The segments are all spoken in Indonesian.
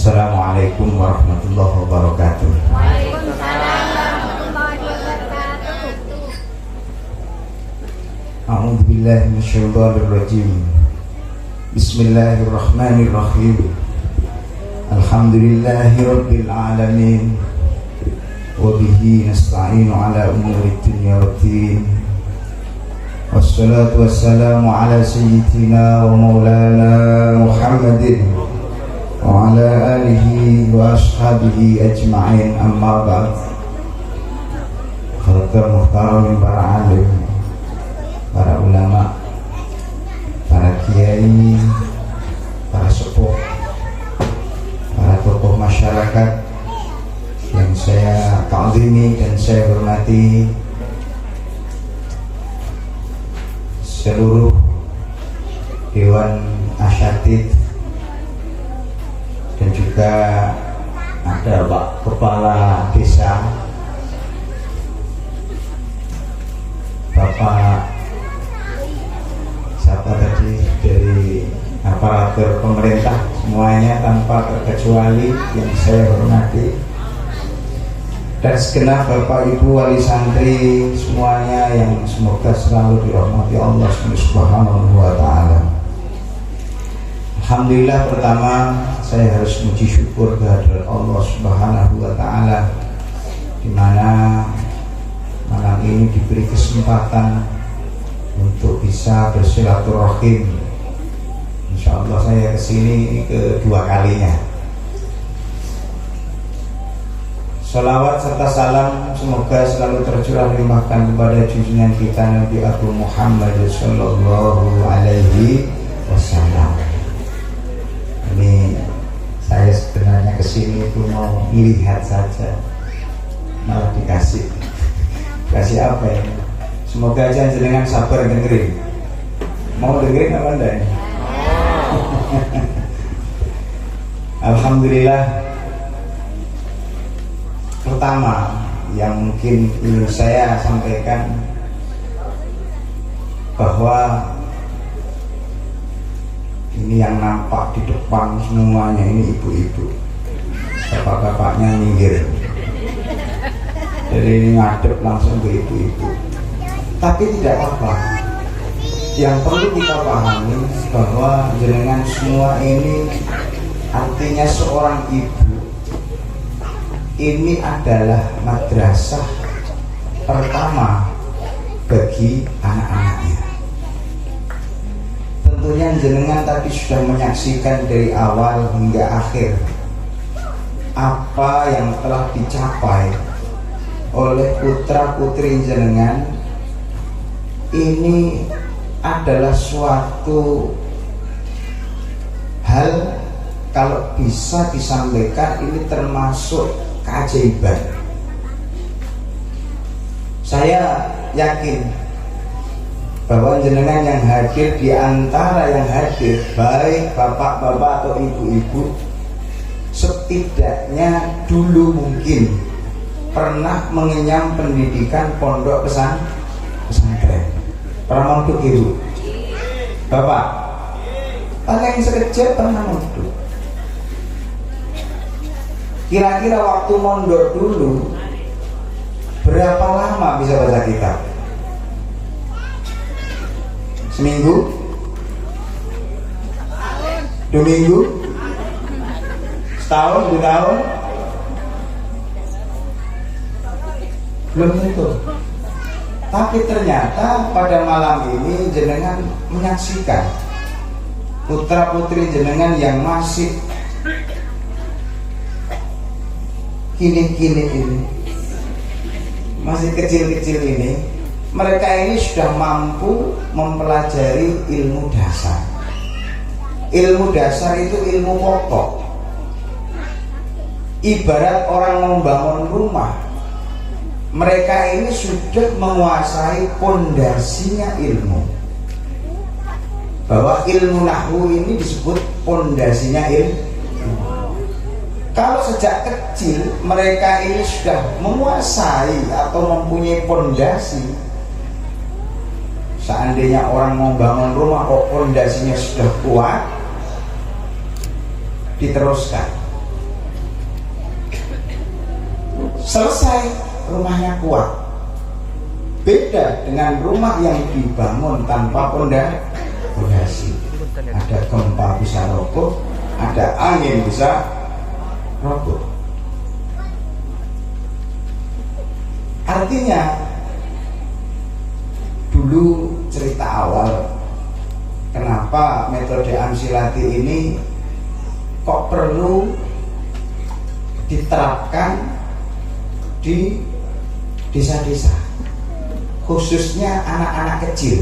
Assalamualaikum warahmatullahi wabarakatuh. Waalaikumsalam warahmatullahi wabarakatuh. A'udzu billahi minasyaitonir rajim. Bismillahirrahmanirrahim. Alhamdulillahi rabbil alamin. Wa bihi nasta'inu ala umurid dunya waddin. Wassalatu wassalamu ala sayyidina wa maulana Muhammadin wa ala alihi wa ashabihi ajma'in, amma ba'd. Khawatir muhtaramin para alim, para ulama, para kiai, para sepuh, para tokoh masyarakat yang saya ta'zimi dan saya hormati, seluruh Dewan Asyatid, dan juga ada Pak Kepala Desa, Bapak siapa tadi dari aparatur pemerintah, semuanya tanpa terkecuali yang saya hormati, dan segenap Bapak Ibu wali santri semuanya yang semoga selalu dirahmati Allah Subhanahu wa ta'ala. Alhamdulillah, pertama saya harus muji syukur kehadirat Allah Subhanahu wa ta'ala, di mana malam ini diberi kesempatan untuk bisa bersilaturahim. Insya Allah saya kesini kedua kalinya. Salawat serta salam semoga selalu tercurah limpahkan kepada junjungan kita Nabi Abu Muhammad Sallallahu Alaihi Wasallam. Ini saya sebenarnya kesini itu mau melihat saja, malah dikasih apa ya? Semoga aja jenengan sabar dengerin. Mau dengerin apa enggak? Alhamdulillah. Pertama yang mungkin ingin saya sampaikan bahwa ini yang nampak di depan semuanya ini ibu-ibu, bapak-bapaknya minggir, jadi ini ngadep langsung ke ibu-ibu. Tapi tidak apa-apa, yang perlu kita pahami bahwa jenengan semua ini artinya seorang ibu ini adalah madrasah pertama bagi anak-anaknya. Tentunya jenengan tadi sudah menyaksikan dari awal hingga akhir apa yang telah dicapai oleh putra putri jenengan. Ini adalah suatu hal, kalau bisa disampaikan, ini termasuk keajaiban. Saya yakin bahwa jenengan yang hadir, di antara yang hadir, baik bapak-bapak atau ibu-ibu, setidaknya dulu mungkin pernah mengenyam pendidikan pondok pesantren. Pernah mondok ibu? Bapak? Paling sekejap pernah mondok. Kira-kira waktu mondok dulu berapa lama bisa baca kitab? Seminggu? 2 minggu? Setahun? 2 tahun? Belum tentu. Tapi ternyata pada malam ini jenengan menyaksikan putra putri jenengan yang masih kini-kini ini, masih kecil-kecil ini, mereka ini sudah mampu mempelajari ilmu dasar. Ilmu dasar itu ilmu pokok. Ibarat orang membangun rumah, mereka ini sudah menguasai pondasinya ilmu. Bahwa ilmu nahwu ini disebut pondasinya ilmu. Kalau sejak kecil mereka ini sudah menguasai atau mempunyai pondasi, seandainya orang mau bangun rumah kok pondasinya sudah kuat, diteruskan. selesai, rumahnya kuat. Beda dengan rumah yang dibangun tanpa fondasi. Ada gempa bisa roboh, ada angin bisa roboh. Artinya dulu cerita awal kenapa metode Amsilati ini kok perlu diterapkan di desa-desa, khususnya anak-anak kecil.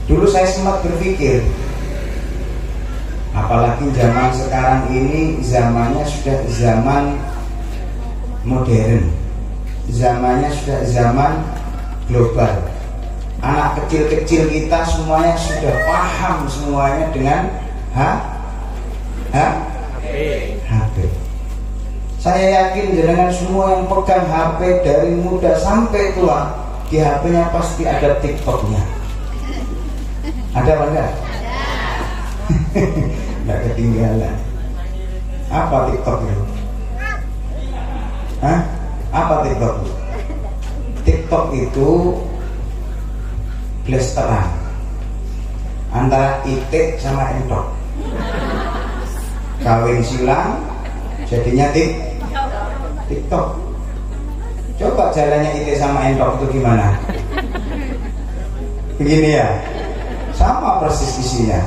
Dulu saya sempat berpikir, apalagi zaman sekarang ini zamannya sudah zaman modern, zamannya sudah zaman global. Anak kecil-kecil kita semuanya sudah paham semuanya dengan HP. Saya yakin jenengan semua yang pegang HP dari muda sampai tua, di HP-nya pasti ada TikTok-nya. Ada apa enggak? Enggak ketinggalan. Apa TikTok itu? Apa TikTok itu? TikTok itu blasteran antara itik sama entok. Kawin silang jadinya TikTok. Coba jalannya itik sama entok itu gimana? Begini ya, sama persis isinya.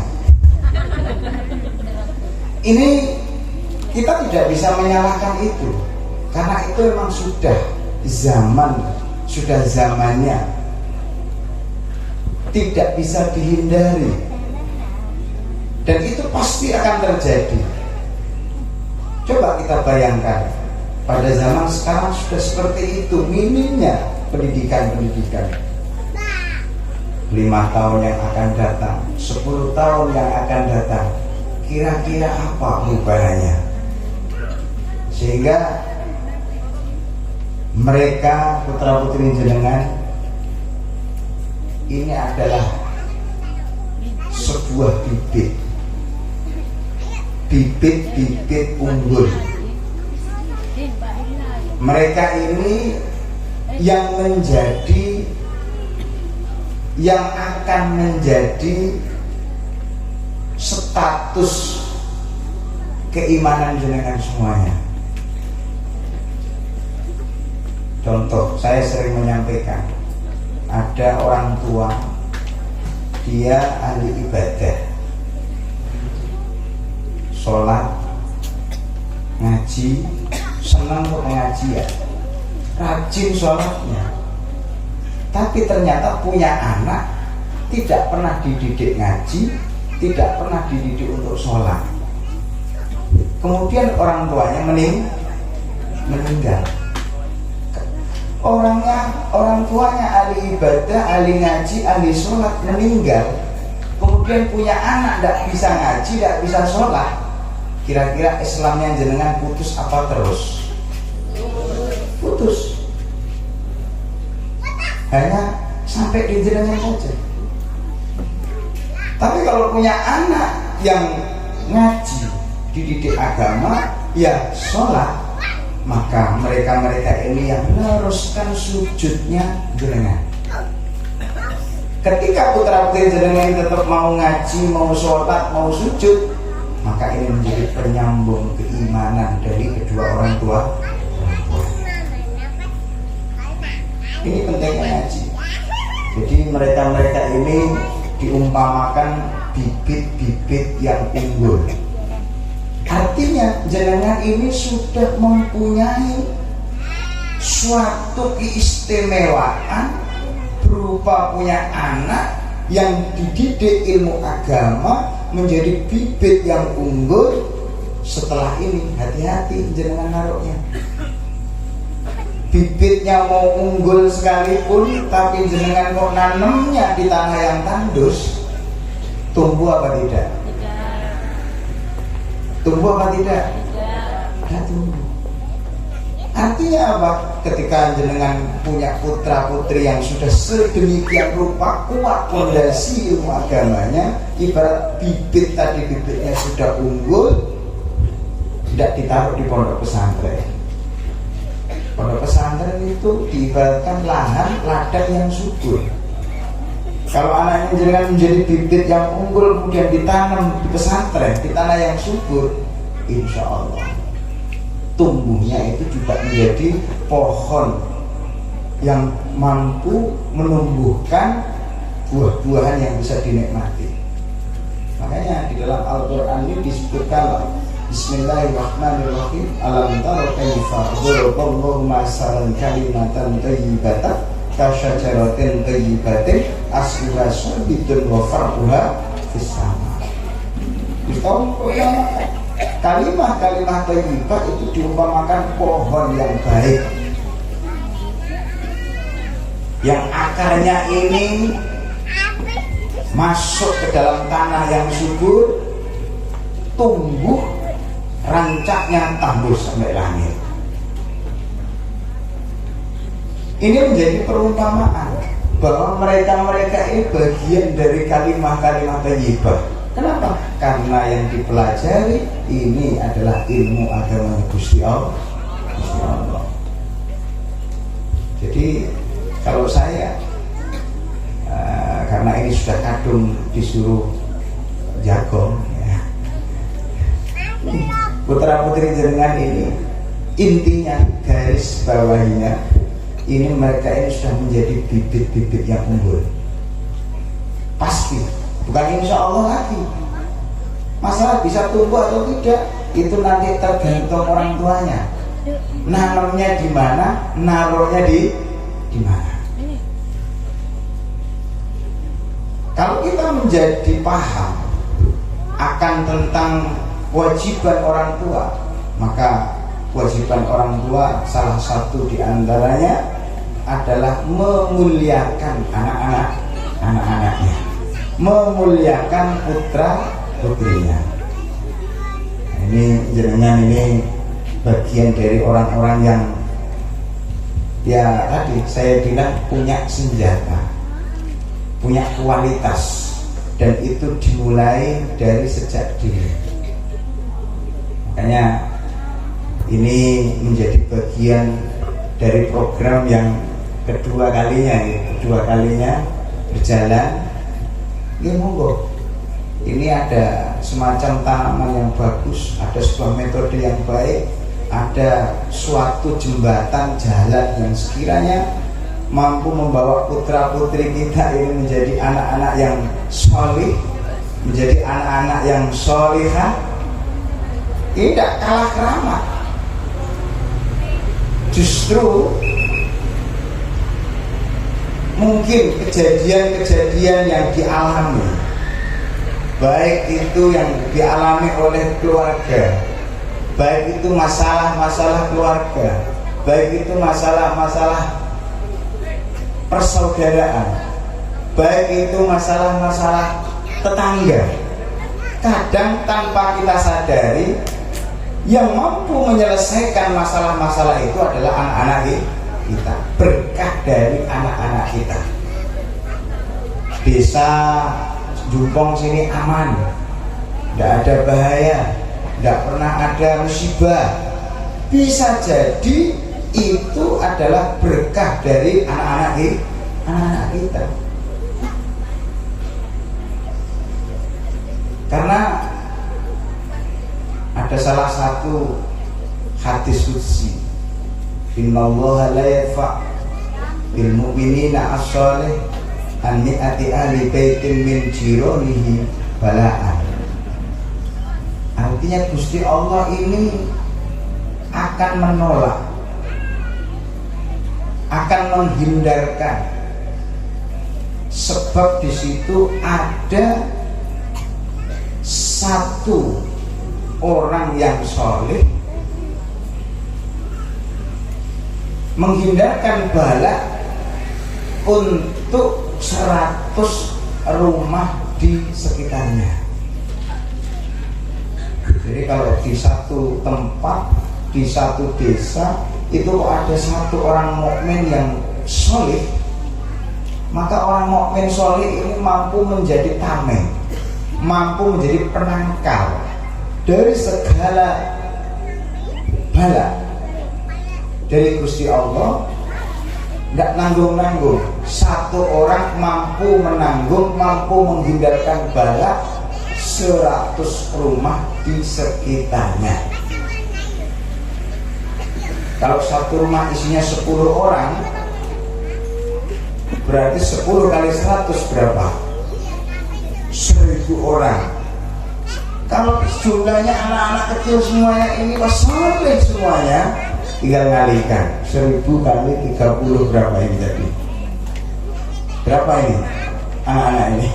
Ini kita tidak bisa menyalahkan itu, karena itu memang sudah zamannya, tidak bisa dihindari, dan itu pasti akan terjadi. Coba kita bayangkan, pada zaman sekarang sudah seperti itu minimnya pendidikan 5 tahun yang akan datang, 10 tahun yang akan datang, kira-kira apa perubahannya? Sehingga mereka putra-putri jenengan ini adalah sebuah bibit unggul. Mereka ini yang akan menjadi status keimanan jenengan semuanya. Contoh, saya sering menyampaikan, ada orang tua, dia ahli ibadah, sholat, ngaji, senang pengajian, rajin sholatnya, tapi ternyata punya anak tidak pernah dididik ngaji, tidak pernah dididik untuk sholat. Kemudian orang tuanya meninggal. Orang tuanya ahli ibadah, ahli ngaji, ahli sholat, meninggal. Kemudian punya anak tidak bisa ngaji, tidak bisa sholat. Kira-kira Islamnya jenengan putus apa terus? Putus. Hanya sampai di jenengan saja. Tapi kalau punya anak yang ngaji, dididik agama, ya sholat, maka mereka ini yang meneruskan sujudnya jenengan. Ketika putra-putri jenengan tetap mau ngaji, mau sholat, mau sujud, maka ini menjadi penyambung keimanan dari kedua orang tua. Ini pentingnya ngaji. Jadi mereka ini diumpamakan bibit-bibit yang unggul. Artinya jenengan ini sudah mempunyai suatu keistimewaan berupa punya anak yang dididik ilmu agama menjadi bibit yang unggul. Setelah ini hati-hati jenengan naruhnya. Bibitnya mau unggul sekalipun, tapi jenengan kok nanemnya di tanah yang tandus, tumbuh apa tidak? Tumbuh apa tidak? Tidak tumbuh. Artinya apa? Ketika jenengan punya putra-putri yang sudah sedemikian rupa kuat fondasi ilmu agamanya, ibarat bibit tadi, bibitnya sudah unggul, tidak ditaruh di pondok pesantren. Pondok pesantren itu diibaratkan lahan ladang yang subur. Kalau anaknya jangan menjadi bibit yang unggul kemudian ditanam di pesantren di tanah yang subur, insya Allah tumbuhnya itu juga menjadi pohon yang mampu menumbuhkan buah-buahan yang bisa dinikmati. Makanya di dalam Al-Quran ini disebutkan Bismillahirrahmanirrahim. Alam taro kaifa daraballahu masalan kalimatan thayyibatan kasyajaratin thayyibatin asluha sabitun wa far'uha fis sama. Kalimat-kalimat thayyibah itu diumpamakan pohon yang baik, yang akarnya ini masuk ke dalam tanah yang subur, tumbuh, rancaknya tembus sampai langit. Ini menjadi perumpamaan bahwa mereka-mereka ini bagian dari kalimat-kalimat thayyibah. Kenapa? Karena yang dipelajari ini adalah ilmu agama Gusti Allah. Jadi kalau saya karena ini sudah kadung disuruh jago ya. Putra putri jenengan ini intinya garis bawahnya ini mereka ini sudah menjadi bibit-bibit yang unggul. Pasti, bukan insya Allah lagi. Masalah bisa tumbuh atau tidak itu nanti tergantung orang tuanya. Nanamnya di mana, naruhnya di mana. Kalau kita menjadi paham akan tentang kewajiban orang tua, maka kewajiban orang tua salah satu diantaranya adalah memuliakan anak-anaknya, memuliakan putra putrinya. Ini jenengan ini bagian dari orang-orang yang ya tadi saya bilang punya senjata, punya kualitas, dan itu dimulai dari sejak dini. Makanya ini menjadi bagian dari program yang kedua kalinya berjalan. Ya monggo, ini ada semacam tanaman yang bagus, ada sebuah metode yang baik, ada suatu jembatan jalan yang sekiranya mampu membawa putra putri kita ini menjadi anak-anak yang solih, menjadi anak-anak yang solihah. Ini tidak kalah keramat. Justru mungkin kejadian-kejadian yang dialami, baik itu yang dialami oleh keluarga, baik itu masalah-masalah keluarga, baik itu masalah-masalah persaudaraan, baik itu masalah-masalah tetangga, kadang tanpa kita sadari yang mampu menyelesaikan masalah-masalah itu adalah anak-anak kita, berkah dari anak-anak kita. Desa Jumpong sini aman, tidak ada bahaya, tidak pernah ada musibah. Bisa jadi itu adalah berkah dari anak-anak kita. Karena ada salah satu hadis qudsi, innallaha la yarfa bil mu'minina as-shalih an mi'ati ahli baitin min jironihi bala'an. Artinya Gusti Allah ini akan menolak, akan menghindarkan, sebab di situ ada satu orang yang soleh menghindarkan bala untuk 100 rumah di sekitarnya. Jadi kalau di satu tempat, di satu desa itu ada satu orang mukmin yang soleh, maka orang mukmin soleh ini mampu menjadi tameng, mampu menjadi penangkal dari segala bala dari Gusti Allah, nggak nanggung-nanggung. Satu orang mampu menanggung, mampu menghindarkan bala 100 rumah di sekitarnya. Kalau satu rumah isinya 10 orang, berarti 10 kali 100 berapa? 1000 orang. Kalau jumlahnya anak-anak kecil semuanya ini wasoleh semuanya, tinggal ngalikan 1000 kali 30 berapa ini tadi? Berapa ini anak-anak ini?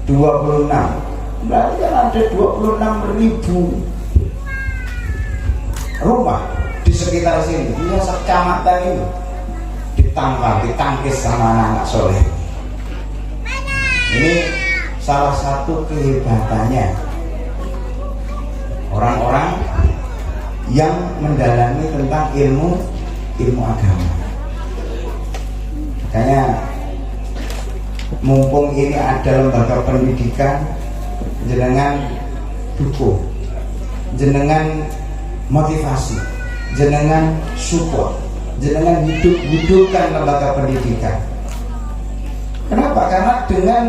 26. Berarti kan ada 26.000 rumah di sekitar sini. Ini sekecamatan ini ditangkis sama anak-anak soleh. Ini salah satu kehebatannya orang-orang yang mendalami tentang ilmu agama. Makanya mumpung ini ada lembaga pendidikan, jenengan dukung, jenengan motivasi, jenengan support, jenengan hidupkan lembaga pendidikan. Kenapa? Karena dengan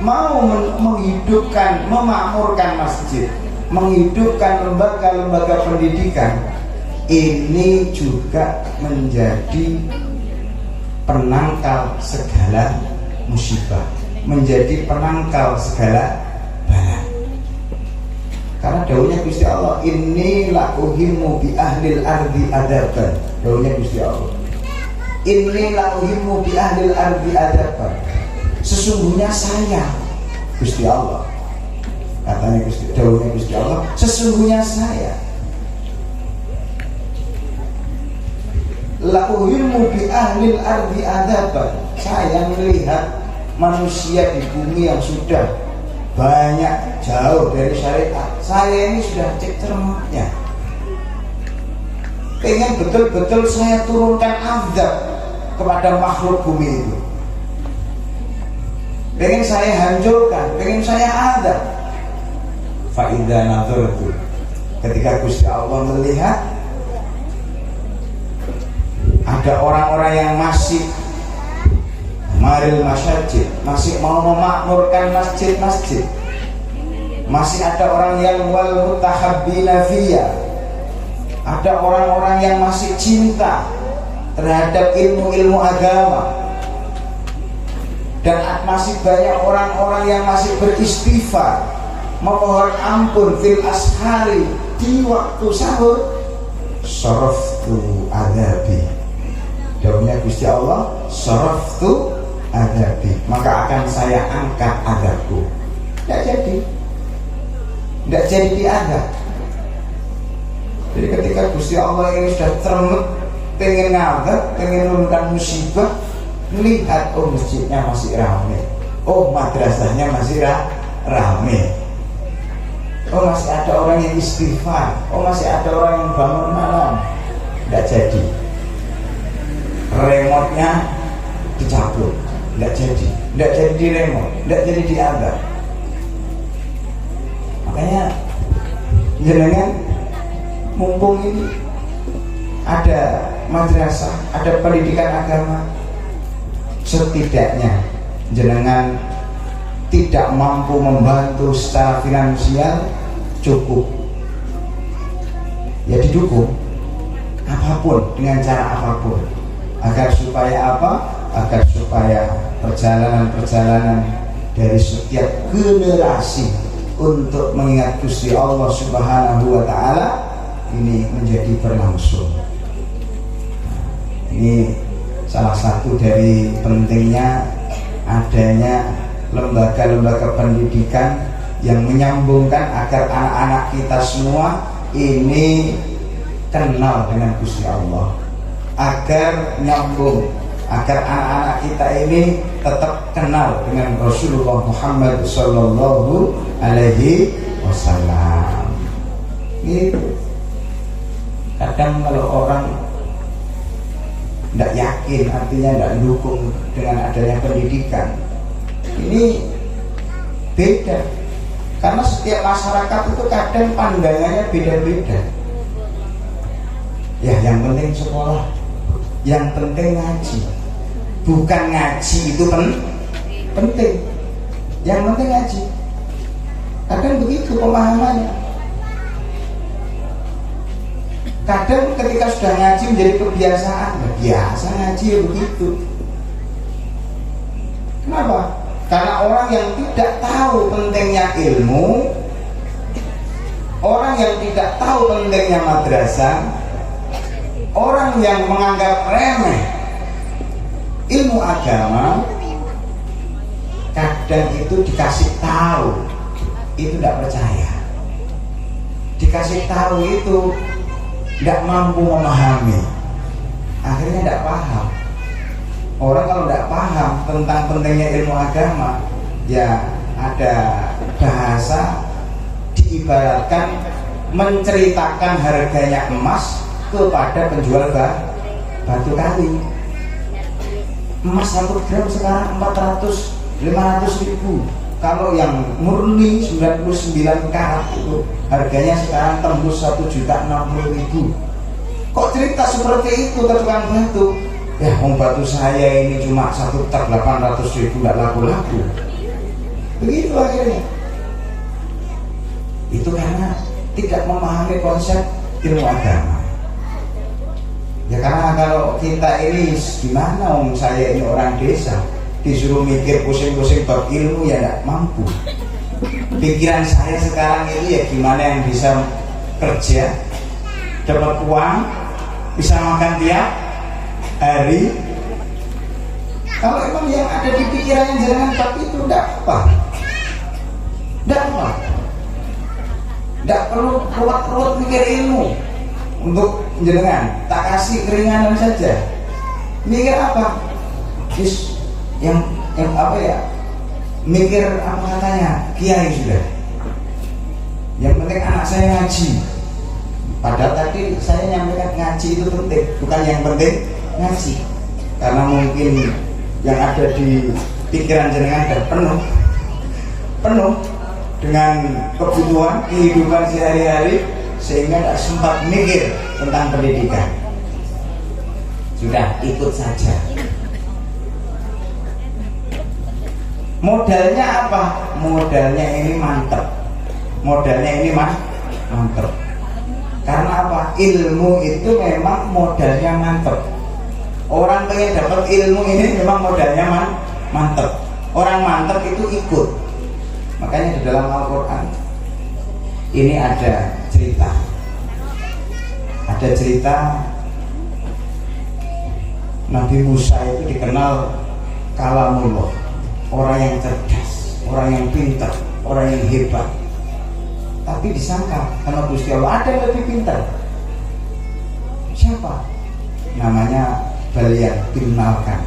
mau menghidupkan, memakmurkan masjid, menghidupkan lembaga-lembaga pendidikan, ini juga menjadi penangkal segala musibah, menjadi penangkal segala bala. Karena dawuhnya Gusti Allah, inni la uhimmu bi ahlil ardi adaban. Dawuhnya Gusti Allah, inni la uhimmu bi ahlil ardi adaban. Sesungguhnya saya, Gusti Allah, katanya dawuhnya Gusti Allah, sesungguhnya saya la uhimmu bi ahlil ardi adaban. Saya melihat manusia di bumi yang sudah banyak jauh dari syariat, saya ini sudah cek cermatnya, pengen betul-betul saya turunkan azab kepada makhluk bumi itu, pengen saya hancurkan, pengen saya azab. Fa'idha nazartu, ketika Gusti Allah melihat ada orang-orang yang masih maril masjid, masih mau memakmurkan masjid-masjid, masih ada orang yang wal mutahabbina fiyya, ada orang-orang yang masih cinta terhadap ilmu-ilmu agama, dan masih banyak orang-orang yang masih beristighfar, memohon ampun fil ashari, di waktu sahur. Saraftu adabi, dawuhnya Gusti Allah, saraftu adabi, maka akan saya angkat adabku. Tidak jadi diadab. Jadi ketika Gusti Allah ini sudah termet, pengen ngadab, pengen menurunkan musibah, lihat, oh masjidnya masih ramai, oh madrasahnya masih ramai, oh masih ada orang yang istighfar, oh masih ada orang yang bangun malam. Tidak jadi, remote-nya dicabut, tidak jadi di remote, tidak jadi diadab. Makanya jenengan mumpung ini ada madrasah, ada pendidikan agama, setidaknya jenengan tidak mampu membantu secara finansial, cukup ya didukung apapun, dengan cara apapun, agar supaya apa? Agar supaya perjalanan-perjalanan dari setiap generasi untuk mengingat Gusti Allah Subhanahu wa Ta'ala ini menjadi berlangsung. Ini salah satu dari pentingnya adanya lembaga-lembaga pendidikan yang menyambungkan agar anak-anak kita semua ini kenal dengan Gusti Allah, agar nyambung, agar anak-anak kita ini tetap kenal dengan Rasulullah Muhammad Sallallahu Alaihi Wasallam. Gitu. Kadang kalau orang tidak yakin, artinya tidak dukung dengan adanya pendidikan, ini beda. Karena setiap masyarakat itu kadang pandangannya beda-beda. Ya yang penting sekolah, yang penting ngaji. Bukan ngaji itu penting, yang penting ngaji. Kadang begitu pemahamannya. Kadang ketika sudah ngaji menjadi kebiasaan, biasa ngaji ya begitu. Kenapa? Karena orang yang tidak tahu pentingnya ilmu, orang yang tidak tahu pentingnya madrasah, orang yang menganggap remeh ilmu agama, kadang itu dikasih tahu itu tidak percaya, dikasih tahu itu tidak mampu memahami, akhirnya tidak paham. Orang kalau tidak paham tentang pentingnya ilmu agama, ya ada bahasa diibaratkan menceritakan harganya emas kepada penjual batu kali. Emas 1 gram sekarang 400-500 ribu. Kalau yang murni 99 karat itu harganya sekarang tembus 1.060.000. Kok cerita seperti itu ke tukang batu? Ya batu saya ini cuma 1 tak 800.000, nggak laku-laku. Begitu akhirnya. Itu karena tidak memahami konsep ilmu agama. Ya karena kalau kita ini gimana, saya ini orang desa, disuruh mikir pusing-pusing bab ilmu ya tidak mampu. Pikiran saya sekarang itu ya gimana yang bisa kerja, dapat uang, bisa makan tiap hari. Kalau emang yang ada di pikirannya jangan bab itu tidak apa, tidak perlu ruwet-ruwet mikir ilmu. Untuk jenengan tak kasih keringanan saja. Mikir apa? Yang apa ya? Mikir apa katanya? Kiai sudah. Yang penting anak saya ngaji. Padahal tadi saya nyampaikan ngaji itu penting, bukan yang penting ngaji. Karena mungkin yang ada di pikiran jenengan sudah penuh dengan kebutuhan kehidupan sehari-hari, sehingga tidak sempat mikir tentang pendidikan. Sudah ikut saja. Modalnya apa? Modalnya ini mantep. Mantep. Karena apa? Ilmu itu memang modalnya mantep. Orang pengen dapat ilmu ini memang modalnya mantep. Orang mantep itu ikut. Makanya di dalam Al-Quran ini ada cerita Nabi Musa itu dikenal kalamullah, orang yang cerdas, orang yang pintar, orang yang hebat. Tapi disangka sama Gusti Allah ada yang lebih pintar. Siapa? Namanya Balyan bin Malkan,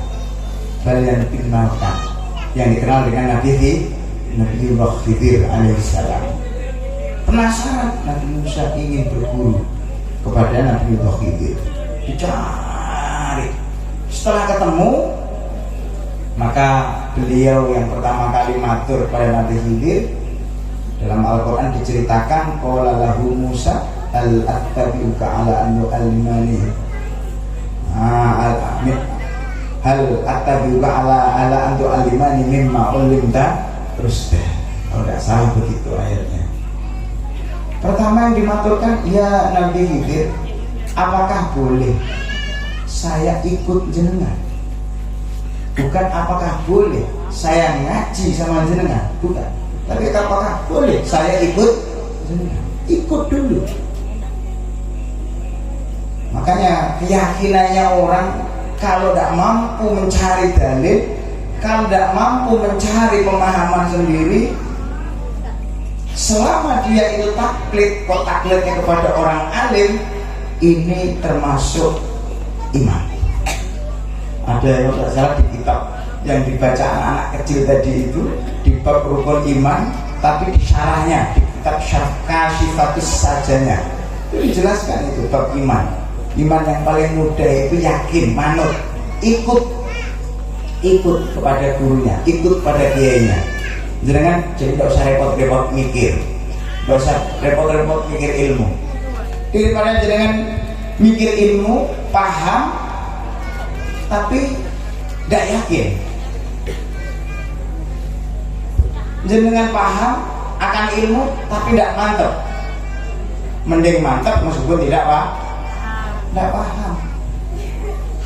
yang dikenal dengan Nabiullah Khidir alaihissalam. Penasaran Nabi Musa ingin berguru kepada Nabiullah Khidir, dicari. Setelah ketemu, maka beliau yang pertama kali matur pada Nabi Khidir, dalam Al-Quran diceritakan qala lahu Musa al-attabi'uka ala an yu'allimani hal attabi'uka ala an tu'allimani mimma ulimta rusdah. Kalau tidak salah begitu ayatnya. Pertama yang dimaturkan, ya Nabi Khidir, apakah boleh saya ikut jenengan? Bukan apakah boleh saya ngaji sama jenengan, bukan. Tapi apakah boleh saya ikut jenengan? Ikut dulu. Makanya keyakinannya orang kalau tidak mampu mencari dalil, kalau tidak mampu mencari pemahaman sendiri, selama dia itu taklid, kok taklidnya kepada orang alim, ini termasuk iman. Ada yang tidak salah di kitab yang dibaca anak-anak kecil tadi itu, di bab rukun iman, tapi di syarahnya, di kitab Kasyifatus Sajanya itu dijelaskan itu bab iman. Iman yang paling mudah itu yakin, manut, ikut kepada gurunya, ikut pada kiainya. Jangan jadi tidak usah repot-repot mikir, tidak usah repot-repot mikir ilmu. Daripada jangan mikir ilmu, paham, tapi tidak yakin. Jenengan paham akan ilmu tapi tidak mantep. Mending mantep meskipun tidak paham.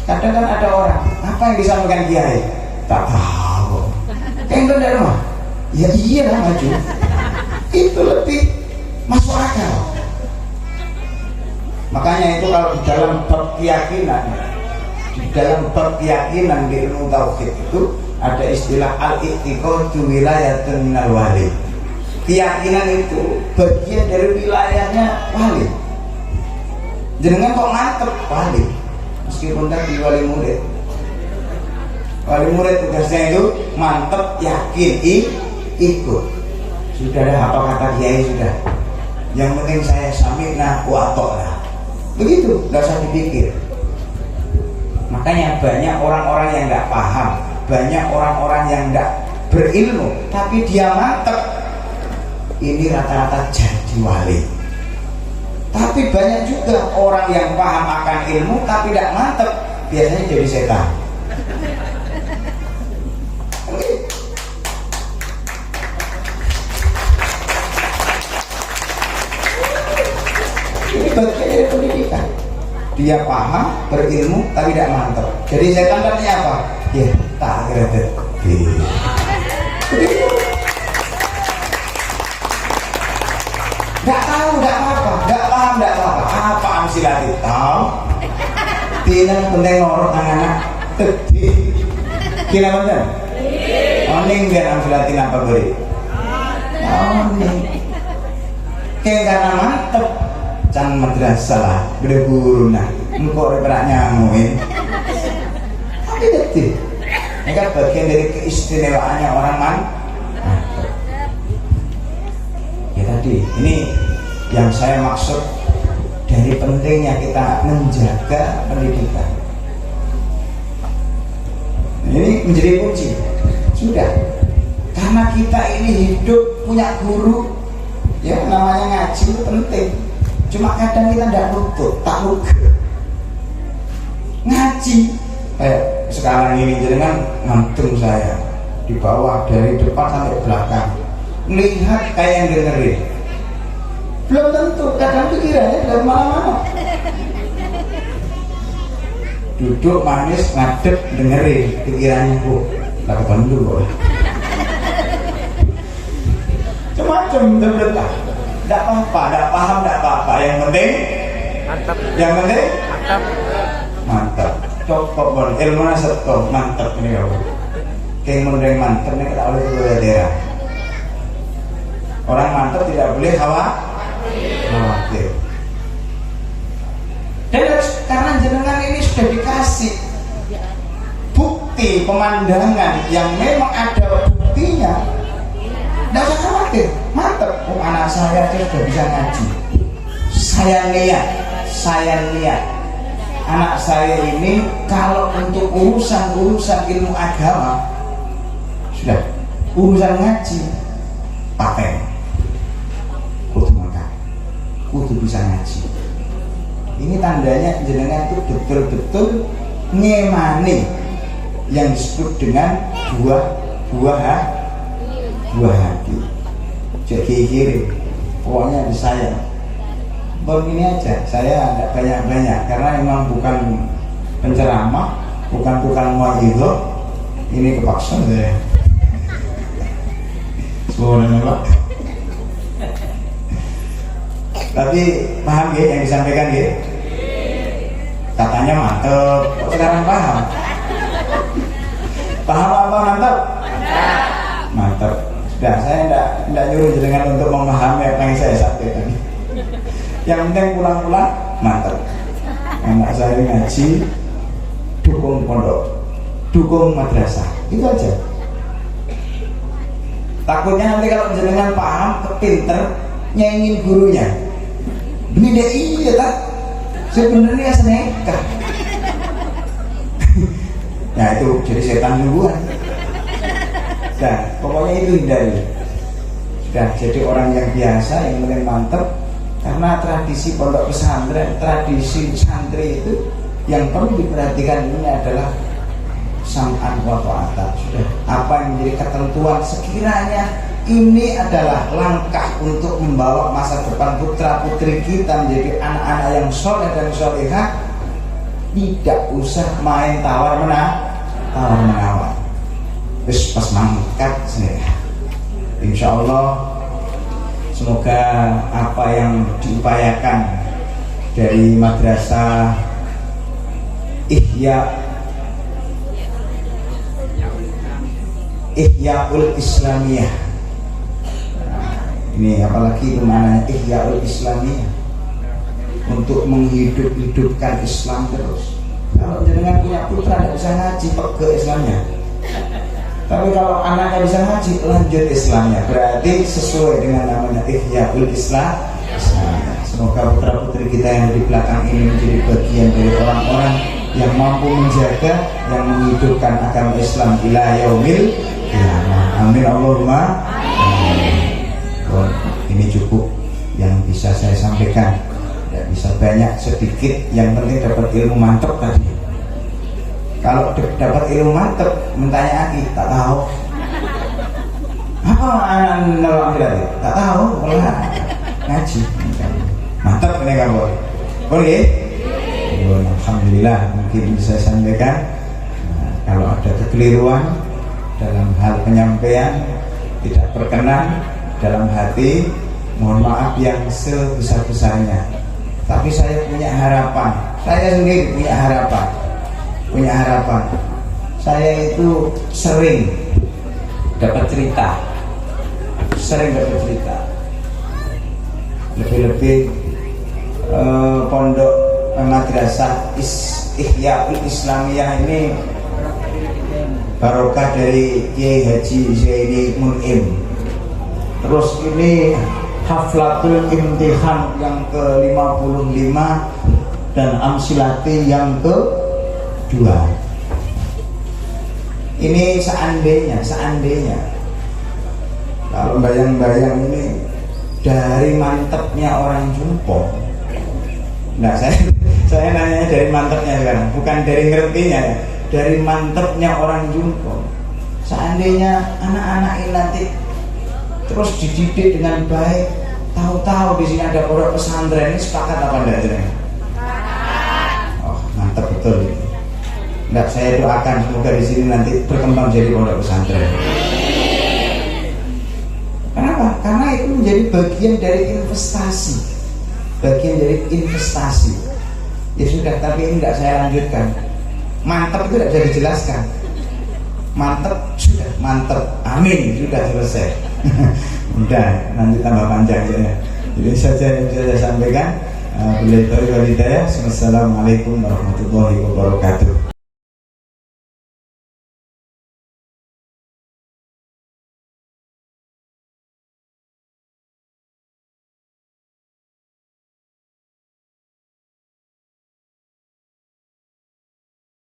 Kadang kan ada orang, apa yang disampaikan kiai? Tak tahu. Kayak dari rumah. Ya iya lah maju. Itu lebih masuk akal. Makanya itu kalau di dalam bab keyakinan di ilmu tauhid itu ada istilah al-i'tiqadu wilayatun minal wali. Keyakinan itu bagian dari wilayahnya wali. Jenengan kok mantep wali, meskipun tadi wali murid. Wali murid tugasnya itu mantep, yakin, ikut. Sudah ada apa kata kiai sudah. Yang penting saya sami'na wa ata'na. Begitu, nggak usah dipikir. Makanya banyak orang-orang yang nggak paham, banyak orang-orang yang nggak berilmu, tapi dia mantep. Ini rata-rata jadi wali. Tapi banyak juga orang yang paham akan ilmu tapi tidak mantep, biasanya jadi setan. Ini bagian dari pendidikan. Dia paham, berilmu tapi tidak mantep. Jadi setan artinya apa? Ya tak kira-kira. Nggak tahu, nggak apa-apa, nggak paham, nggak apa-apa. Apaan silati tahu? Tidak penting ngorok anak-anak gede. Kira bener? Oning biar amsilatin apa beri? Oning. Kayak karena mantep, can madrasah lah, gede guru nah, engkau reperak nyamuin. Tapi gede. Ini kan bagian dari keistimewaannya orang mantep. Tadi ini yang saya maksud dari pentingnya kita menjaga pendidikan. Ini menjadi kunci. Sudah, karena kita ini hidup punya guru, ya namanya ngaji itu penting. Cuma kadang kita tidak lutut, tak luka. Ngaji sekarang ini jangan ngantung saya di bawah dari depan sampai belakang. Melihat kayak yang dengerin, belum tentu, kadang pikirannya dari mana-mana. Duduk manis, ngadep, dengerin, pikirannya kok tak ketemu dulu. Macam-macam terbelah. Tidak apa-apa, tidak paham, tidak apa-apa. Yang penting mantap. Yang penting mantap. Cokok ilmu naseto mantap ini ya. Kayak menurut mantap ini kita oleh dua daerah. Orang mantap tidak boleh khawatir. Dan karena jenengan ini sudah dikasih bukti pemandangan yang memang ada buktinya, tidak usah khawatir. Mantap, anak saya aja sudah bisa ngaji. Saya lihat anak saya ini kalau untuk urusan ilmu agama sudah urusan ngaji paten. Kudu bisa ngaji. Ini tandanya jenengan itu betul-betul ngemani yang disebut dengan buah hati. Jadi kiri, pokoknya di saya. Ini aja, saya tidak banyak-banyak karena memang bukan penceramah, bukan muadzin. Ini kepaksa saya. Subhanallah. Tapi paham ya yang disampaikan ya? Katanya mantep, kok sekarang paham? Paham apa mantep? Mantep. Sudah, saya tidak nyuruh jenengan untuk memahami apa yang saya sampaikan. Yang penting pulang-pulang mantep. Anak saya ngaji, dukung pondok, dukung madrasah, itu aja. Takutnya nanti kalau jenengan paham, kepinter, nyaingin gurunya. Beda iya tak? Sebenarnya seneka. Nah itu jadi setan duluan. Nah pokoknya itu hindari. Sudah jadi orang yang biasa yang penting mantep, Karena tradisi pondok pesantren, tradisi santri itu yang perlu diperhatikan ini adalah sam'an wa ta'atan. Sudah apa yang menjadi ketentuan, sekiranya ini adalah langkah untuk membawa masa depan putra putri kita menjadi anak-anak yang soleh dan solehah, tidak usah main tawar menawar. Terus pas mangkat sini, insya Allah semoga apa yang diupayakan dari madrasah Ihyaul Islamiyah. Ini apalagi itu namanya Ihyaul Islamiyah, untuk menghidup-hidupkan Islam terus. Kalau jenengan punya putra tidak bisa ngaji, pege Islamnya. Tapi kalau anaknya bisa ngaji, lanjut Islamnya. Berarti sesuai dengan namanya Ihyaul Islam. Semoga putra putri kita yang di belakang ini menjadi bagian dari orang-orang yang mampu menjaga, yang menghidupkan agama Islam ila yaumil qiyamah. Amin Allahumma amin. Ini cukup yang bisa saya sampaikan. Tidak bisa banyak, sedikit, yang penting dapat ilmu mantap tadi. Kalau dapat ilmu mantap, mentanya lagi, tak tahu apa anak tak tahu, malah ngaji mantap ini kamu boleh. Alhamdulillah, mungkin bisa saya sampaikan. Kalau ada kekeliruan dalam hal penyampaian, tidak berkenan dalam hati, mohon maaf yang sebesar-besarnya. Tapi saya punya harapan, saya sendiri punya harapan. Saya itu sering dapat cerita, lebih-lebih pondok madrasah Ihyaul Islamiyah ini barokah dari Kiai Haji Zaini Mun'im. Terus ini Haflatul Imtihan yang ke-55 dan Amsilati yang ke-2. Ini seandainya kalau bayang-bayang ini dari mantepnya orang Jumpo. Nah, saya nanya dari mantepnya sekarang, bukan dari ngertinya ya. Dari mantepnya orang Jumpo. Seandainya anak-anak ini nanti terus dididik dengan baik, tahu-tahu di sini ada pondok pesantren, ini sepakat apa enggak jenengan? Oh, mantap betul. Enggak, saya doakan semoga di sini nanti berkembang jadi pondok pesantren. Kenapa? Karena itu menjadi bagian dari investasi. Ya sudah, tapi ini enggak saya lanjutkan. Mantap itu tidak bisa dijelaskan. Mantap, amin, sudah selesai. Udah, nanti tambah panjang ya. Jadi saja yang bisa saya sampaikan. Wassalamualaikum warahmatullahi wabarakatuh.